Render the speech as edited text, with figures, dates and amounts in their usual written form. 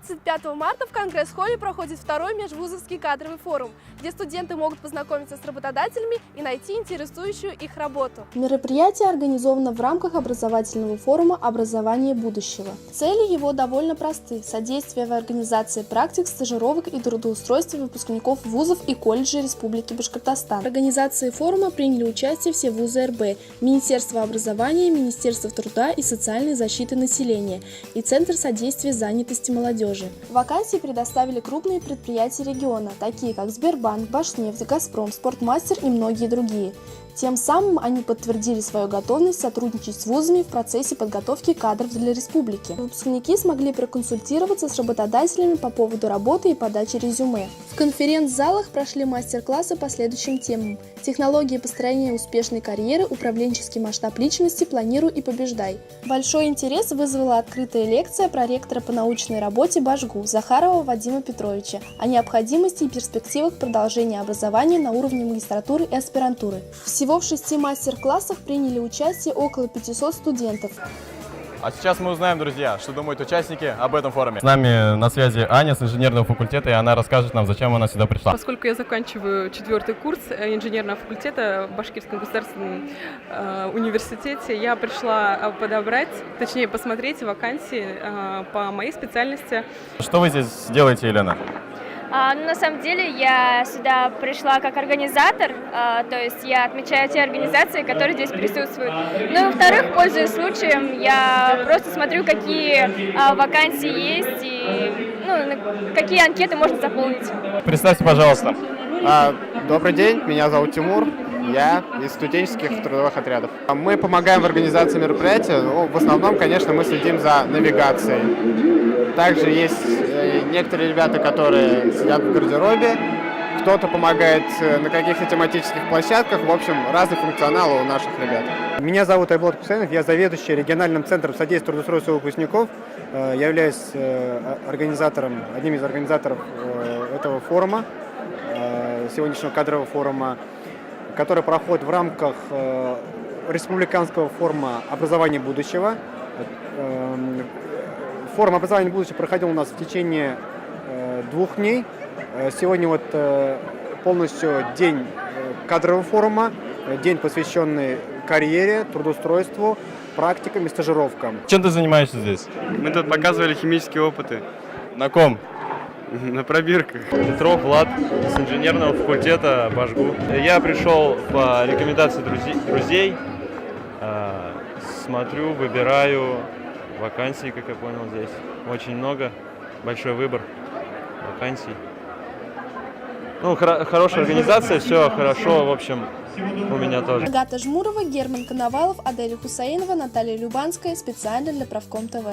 25 марта в Конгресс-холле проходит второй межвузовский кадровый форум, где студенты могут познакомиться с работодателями и найти интересующую их работу. Мероприятие организовано в рамках образовательного форума «Образование будущего». Цели его довольно просты – содействие в организации практик, стажировок и трудоустройства выпускников вузов и колледжей Республики Башкортостан. В организации форума приняли участие все вузы РБ, Министерство образования, Министерство труда и социальной защиты населения и Центр содействия занятости молодежи. Вакансии предоставили крупные предприятия региона, такие как Сбербанк, Башнефть, Газпром, Спортмастер и многие другие. Тем самым они подтвердили свою готовность сотрудничать с вузами в процессе подготовки кадров для республики. Выпускники смогли проконсультироваться с работодателями по поводу работы и подачи резюме. В конференц-залах прошли мастер-классы по следующим темам: технологии построения успешной карьеры, управленческий масштаб личности, планируй и побеждай. Большой интерес вызвала открытая лекция проректора по научной работе Башгу Захарова Вадима Петровича о необходимости и перспективах продолжения образования на уровне магистратуры и аспирантуры. Всего в 6 мастер-классах приняли участие около 500 студентов. А сейчас мы узнаем, друзья, что думают участники об этом форуме. С нами на связи Аня с инженерного факультета, и она расскажет нам, зачем она сюда пришла. Поскольку я заканчиваю 4-й курс инженерного факультета в Башкирском государственном университете, я пришла подобрать, точнее посмотреть вакансии по моей специальности. Что вы здесь делаете, Елена? На самом деле я сюда пришла как организатор, то есть я отмечаю те организации, которые здесь присутствуют. Ну и во-вторых, пользуясь случаем, я просто смотрю, какие вакансии есть и какие анкеты можно заполнить. Представьте, пожалуйста. Добрый день, меня зовут Тимур, я из студенческих трудовых отрядов. Мы помогаем в организации мероприятия, в основном, конечно, мы следим за навигацией. Также есть некоторые ребята, которые сидят в гардеробе, кто-то помогает на каких-то тематических площадках, в общем, разный функционал у наших ребят. Меня зовут Айболат Кусейнов, я заведующий региональным центром содействия трудоустройству выпускников. Я являюсь одним из организаторов этого форума, сегодняшнего кадрового форума, который проходит в рамках республиканского форума «Образование будущего». Форум «Образование будущего» проходил у нас в течение 2 дней. Сегодня полностью день кадрового форума, день, посвященный карьере, трудоустройству, практикам и стажировкам. Чем ты занимаешься здесь? Мы тут показывали химические опыты. На ком? На пробирках. Петров Влад с инженерного факультета Башгу. Я пришел по рекомендации друзей, смотрю, выбираю вакансии, как я понял, здесь очень много, большой выбор вакансий. Ну, хорошая организация, все хорошо, в общем, у меня тоже. Агата Жмурова, Герман Коновалов, Аделя Хусаинова, Наталья Любанская, специально для Правком ТВ.